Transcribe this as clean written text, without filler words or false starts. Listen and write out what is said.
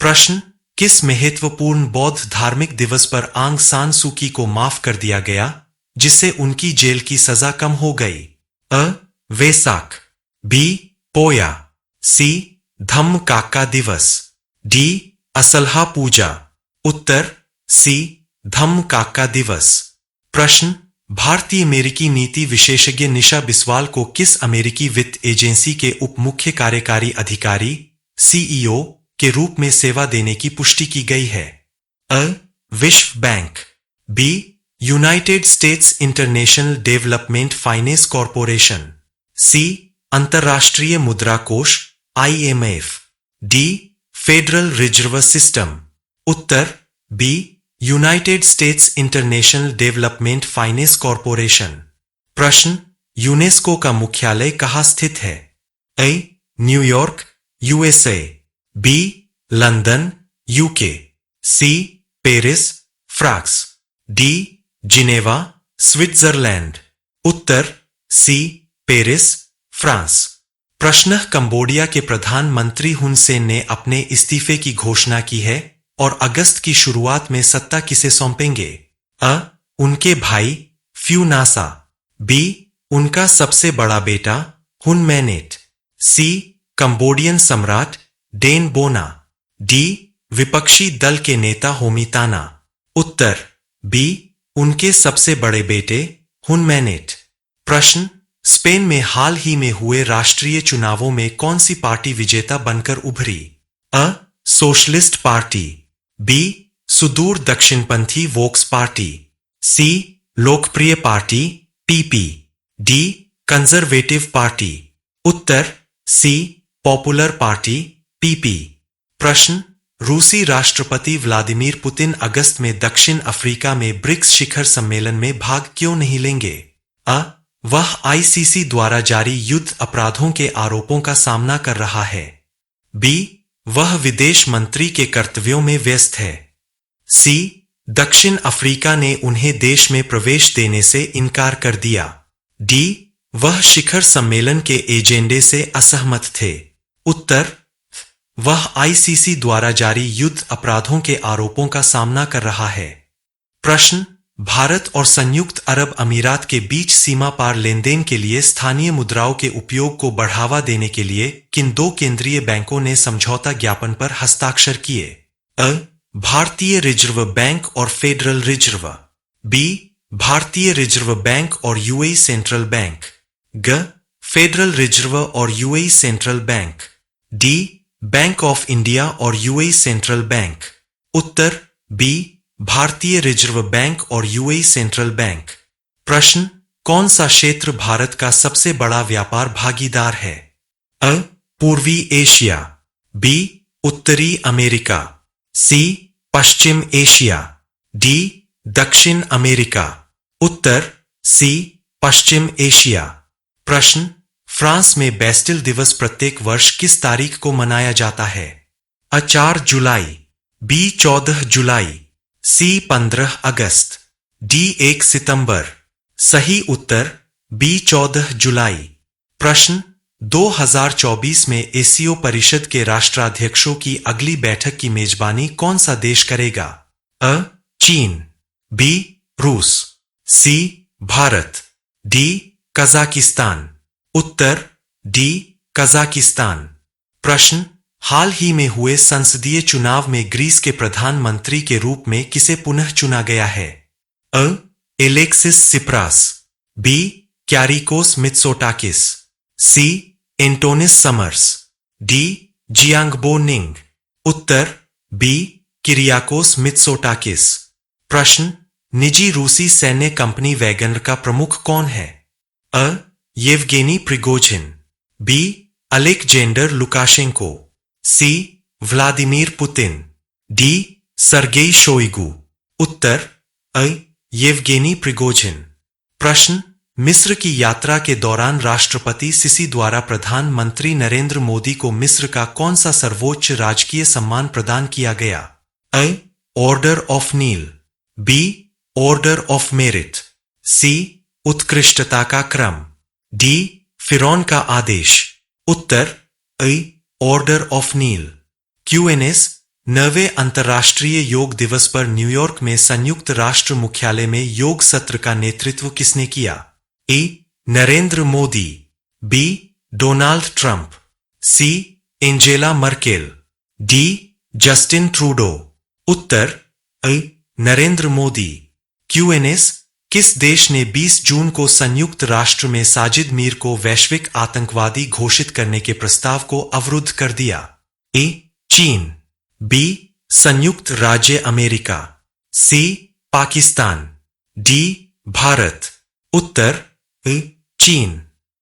प्रश्न, किस महत्वपूर्ण बौद्ध धार्मिक दिवस पर आंग सान सू की को माफ कर दिया गया, जिससे उनकी जेल की सजा कम हो गई? अ. वेसाख, बी. पोया, सी. धम्म काका दिवस, डी. असलहा पूजा। उत्तर सी. धम्म काका दिवस। प्रश्न, भारतीय अमेरिकी नीति विशेषज्ञ निशा बिस्वाल को किस अमेरिकी वित्त एजेंसी के उप मुख्य कार्यकारी अधिकारी सीईओ के रूप में सेवा देने की पुष्टि की गई है? अ. विश्व bank, B. United States International Development Finance Corporation, C. अंतर्राष्ट्रीय मुद्रा कोष IMF, D. Federal Reserve system. उत्तर B. United States International Development Finance Corporation. प्रश्न, यूनेस्को का मुख्यालय कहाँ स्थित है? ए. न्यूयॉर्क USA, B. London UK, C. Paris France, D. Geneva Switzerland. उत्तर सी. Paris France. प्रश्न, कंबोडिया के प्रधानमंत्री हुन सेन ने अपने इस्तीफे की घोषणा की है और अगस्त की शुरुआत में सत्ता किसे सौंपेंगे? अ. उनके भाई फ्यू नासा, बी. उनका सबसे बड़ा बेटा हुन मैनेट, सी. कंबोडियन सम्राट डेन बोना, डी. विपक्षी दल के नेता होमिताना। उत्तर बी. उनके सबसे बड़े बेटे हुन मैनेट। प्रश्न, स्पेन में हाल ही में हुए राष्ट्रीय चुनावों में कौन सी पार्टी विजेता बनकर उभरी? अ. Socialist Party, B. सुदूर दक्षिणपंथी वोक्स पार्टी, सी. लोकप्रिय party PP, D. Conservative Party. उत्तर सी. Popular Party PP। प्रश्न, रूसी राष्ट्रपति व्लादिमीर पुतिन अगस्त में दक्षिण अफ्रीका में ब्रिक्स शिखर सम्मेलन में भाग क्यों नहीं लेंगे? अ. वह ICC द्वारा जारी युद्ध अपराधों के आरोपों का सामना कर रहा है, बी. वह विदेश मंत्री के कर्तव्यों में व्यस्त है, सी. दक्षिण अफ्रीका ने उन्हें देश में प्रवेश देने से इनकार कर दिया, डी. वह शिखर सम्मेलन के एजेंडे से असहमत थे। उत्तर वह ICC द्वारा जारी युद्ध अपराधों के आरोपों का सामना कर रहा है। प्रश्न, भारत और संयुक्त अरब अमीरात के बीच सीमा पार लेनदेन के लिए स्थानीय मुद्राओं के उपयोग को बढ़ावा देने के लिए किन दो केंद्रीय बैंकों ने समझौता ज्ञापन पर हस्ताक्षर किए? अ. भारतीय रिजर्व बैंक और फेडरल रिजर्व, बी. भारतीय रिजर्व बैंक और UAE सेंट्रल बैंक, ग. फेडरल रिजर्व और UAE central bank, D. Bank of India और UAE सेंट्रल बैंक। उत्तर बी. भारतीय रिजर्व बैंक और UAE सेंट्रल बैंक। प्रश्न, कौन सा क्षेत्र भारत का सबसे बड़ा व्यापार भागीदार है? अ. पूर्वी एशिया, बी. उत्तरी अमेरिका, सी. पश्चिम एशिया, डी. दक्षिण अमेरिका। उत्तर सी. पश्चिम एशिया। प्रश्न, फ्रांस में बेस्टिल दिवस प्रत्येक वर्ष किस तारीख को मनाया जाता है? अ. 4 जुलाई, बी. 14 जुलाई, सी. 15 अगस्त, डी. 1 सितंबर। सही उत्तर बी. 14 जुलाई। प्रश्न, 2024 में एसीओ परिषद के राष्ट्राध्यक्षों की अगली बैठक की मेजबानी कौन सा देश करेगा? अ. चीन, बी. रूस, सी. भारत, डी. कजाकिस्तान। उत्तर डी. कजाकिस्तान। प्रश्न, हाल ही में हुए संसदीय चुनाव में ग्रीस के प्रधानमंत्री के रूप में किसे पुनः चुना गया है? अ. Alexis Tsipras, B. Kyriakos Mitsotakis, C. Antonis Samaras, D. Jiangbo Ning. उत्तर बी. Kyriakos Mitsotakis. प्रश्न, निजी रूसी सैन्य कंपनी वैगनर का प्रमुख कौन है? अ. Yevgeny Prigozhin, B. Alexander Lukashenko, C. Vladimir Putin, D. Sergei Shoigu. उत्तर अ. Yevgeny Prigozhin. प्रश्न, मिस्र की यात्रा के दौरान राष्ट्रपति सिसी द्वारा प्रधानमंत्री नरेंद्र मोदी को मिस्र का कौन सा सर्वोच्च राजकीय सम्मान प्रदान किया गया? अ. Order of Nile, B. Order of Merit, C. उत्कृष्टता का क्रम, डी. फिरौन का आदेश। उत्तर अ. Order of Nile. QNS 9वें अंतर्राष्ट्रीय योग दिवस पर न्यूयॉर्क में संयुक्त राष्ट्र मुख्यालय में योग सत्र का नेतृत्व किसने किया? A. Narendra Modi, B. Donald Trump, C. Angela Merkel, D. Justin Trudeau. उत्तर ए. नरेंद्र मोदी। क्यूएनएस, किस देश ने 20 जून को संयुक्त राष्ट्र में साजिद मीर को वैश्विक आतंकवादी घोषित करने के प्रस्ताव को अवरुद्ध कर दिया? ए. चीन, बी. संयुक्त राज्य अमेरिका, सी. पाकिस्तान, डी. भारत। उत्तर ए. चीन।